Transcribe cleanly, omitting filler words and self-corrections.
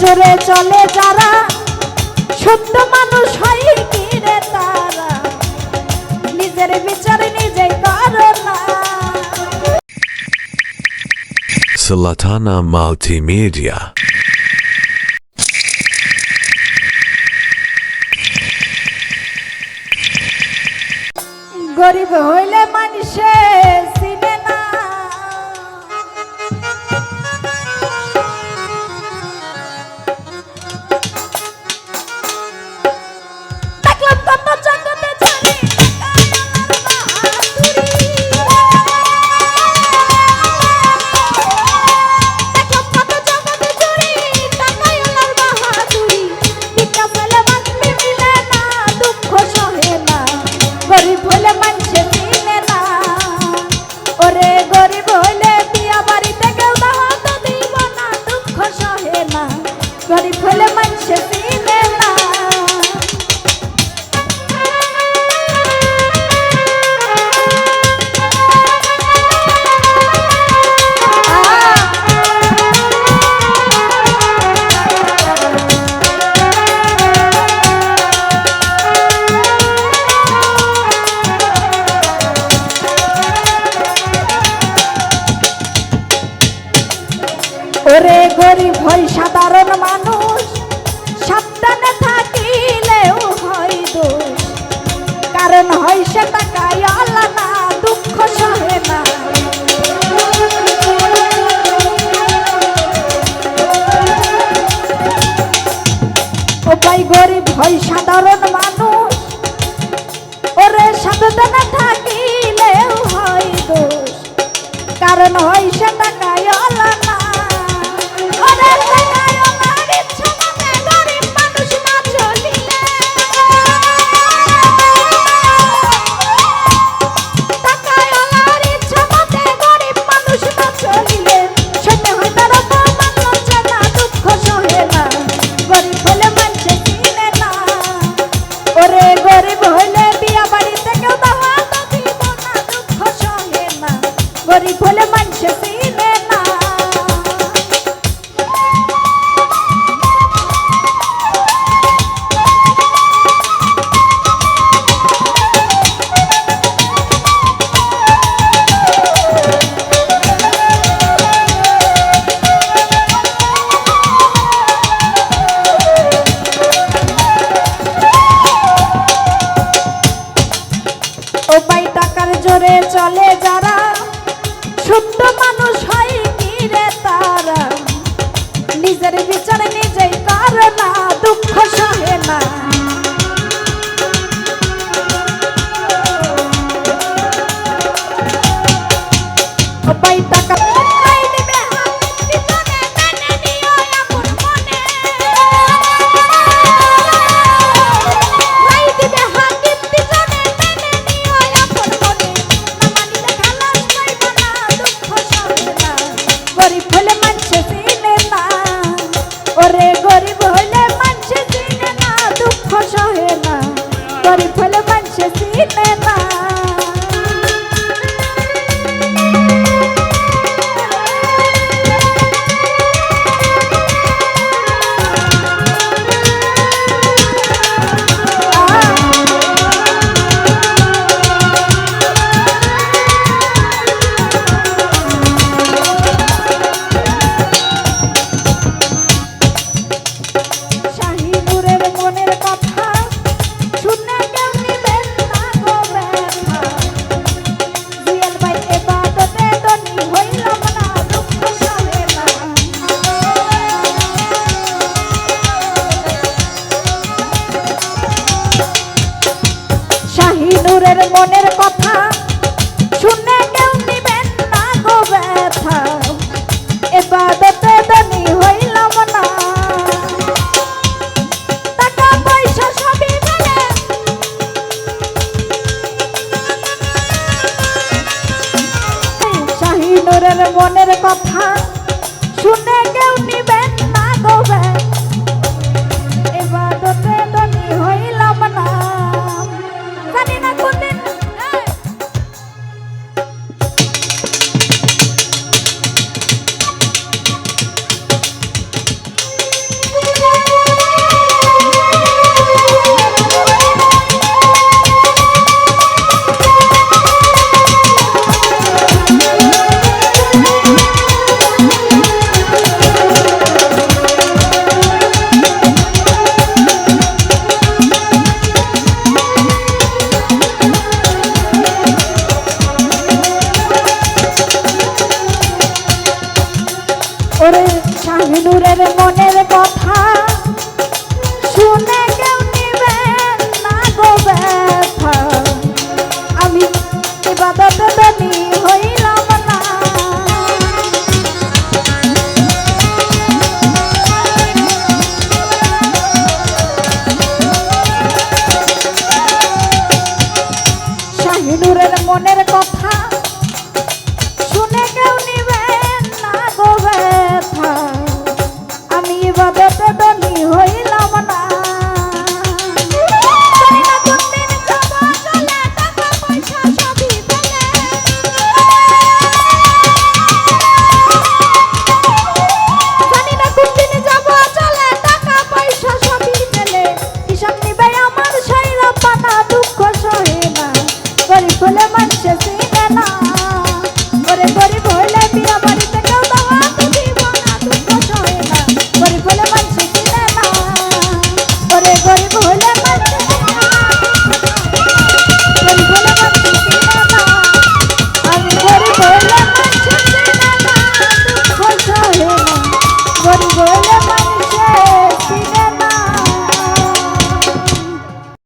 জোরে চলে যারা শুদ্ধ মানুষ হয় কি রে তারা নিজের বিচার নিজেই করে না। Sultana Multimedia. গরিব হইলে মানুষে চিনে না, গরিব হলে মানুষে চিনে না। ওরে গরিব হইলে বিয়া বাড়িতে কেউ দাওয়াত দিব না, দুঃখ সহে না। গরিব হলে মানুষে চিনে না। ওরে গরিব হয় সাধারণ মানুষ, সাবধানে থাকিলেও হয় দোষ। কারণ হয় সে টাকায় আলা না, দুঃখ সহে না। ও ভাই গরিব হয় সাধারণ মানুষ, ওরে সাবধানে থাকিলেও হয় দোষ। কারণ হয় সে টাকায় আলা না। গরিব হলে মানুষে চিনে না। ও ভাই টাকার জোরে চলে যারা শুদ্ধ মানুষ হয় কি রে তারা নিজের বিচার নিজেই করে না, দুঃখ সহে না। ও ভাই টাকা গরিব হলে মানুষে চিনে না। ওরে গরিব হলে মানুষে চিনে না, দুঃখ সহে না। গরিব হলে মানুষে চিনে না। শাহিনুরের মনের কথা শুনে কেউ নিবেন না গো ব্যথা, এবাদতে ধনী হইলাম না। টাকা পয়সা সবই গেলে শাহিনুরের মনের কথা শুনে কেউ নিবেন না গো ব্যথা, এবাদতে ধনী হইলাম না। জানি না কোনদিন ধনী হই